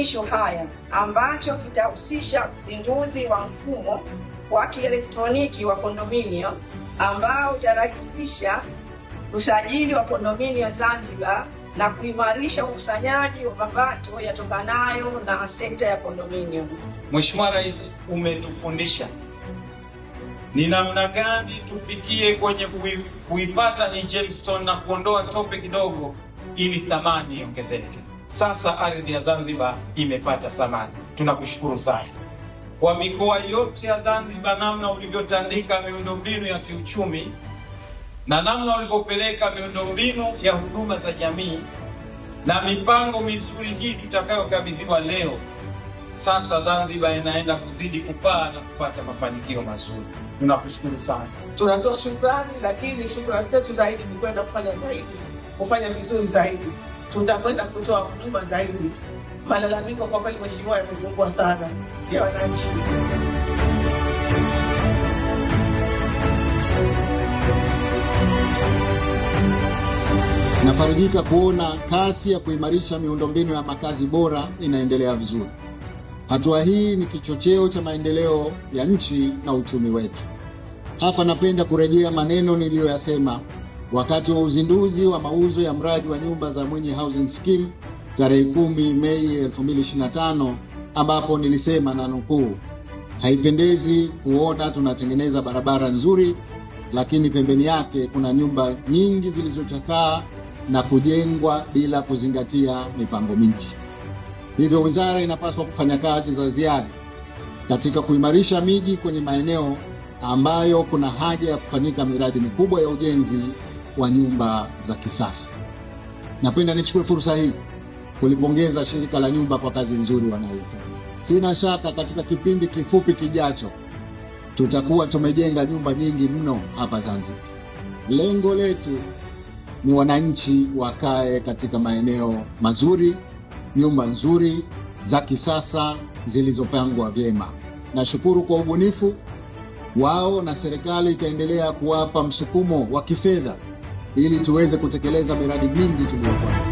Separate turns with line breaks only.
maadhimisho haya ambacho kitahusisha uzinduzi wa mfumo wa kielektroniki wa kondominio ambao utarahisisha usajili wa kondominio Zanzibar na kuimarisha ukusanyaji wa mapato yatokanayo na sekta ya kondominio.
Mheshimiwa Rais, umetufundisha ni namna gani tufikie kwenye kuipata ni Gemstone na kuondoa tope kidogo ili thamani iongezeke. Sasa ardhi ya Zanzibar imepata thamani. Tunakushukuru sana. Kwa mikoa yote ya Zanzibar, namna ulivyotandika miundombinu ya kiuchumi na namna ulivyopeleka miundombinu ya huduma za jamii na mipango mizuri hii tutakayokabidhiwa leo, sasa Zanzibar inaenda kuzidi kupaa na kupata mafanikio mazuri. Tunakushukuru sana.
Tunatoa shukrani, lakini shukrani zetu zaidi ni kwenda kufanya vizuri zaidi. Tutakwenda kutoa huduma zaidi. Malalamiko kwa kweli mheshimiwa yamepungua sana ya wananchi.
Nafarijika kuona kasi ya kuimarisha miundombinu ya makazi bora inaendelea vizuri. Hatua hii ni kichocheo cha maendeleo ya nchi na uchumi wetu. Hapa napenda kurejea maneno niliyoyasema wakati wa uzinduzi wa mauzo ya mradi wa nyumba za Mwinyi Housing Scheme tarehe 10 Mei 2025, ambapo nilisema na nukuu, haipendezi kuona tunatengeneza barabara nzuri lakini pembeni yake kuna nyumba nyingi zilizochakaa na kujengwa bila kuzingatia mipango miji. Hivyo wizara inapaswa kufanya kazi za ziada katika kuimarisha miji kwenye maeneo ambayo kuna haja ya kufanyika miradi mikubwa ya ujenzi wa nyumba za kisasa. Napenda nichukue fursa hii kulipongeza shirika la nyumba kwa kazi nzuri wanayofanya. Sina shaka katika kipindi kifupi kijacho tutakuwa tumejenga nyumba nyingi mno hapa Zanzibar. Lengo letu ni wananchi wakae katika maeneo mazuri, nyumba nzuri za kisasa zilizopangwa vyema. Nashukuru kwa ubunifu wao na serikali itaendelea kuwapa msukumo wa kifedha ili tuweze kutekeleza miradi mingi tuliyokuwa.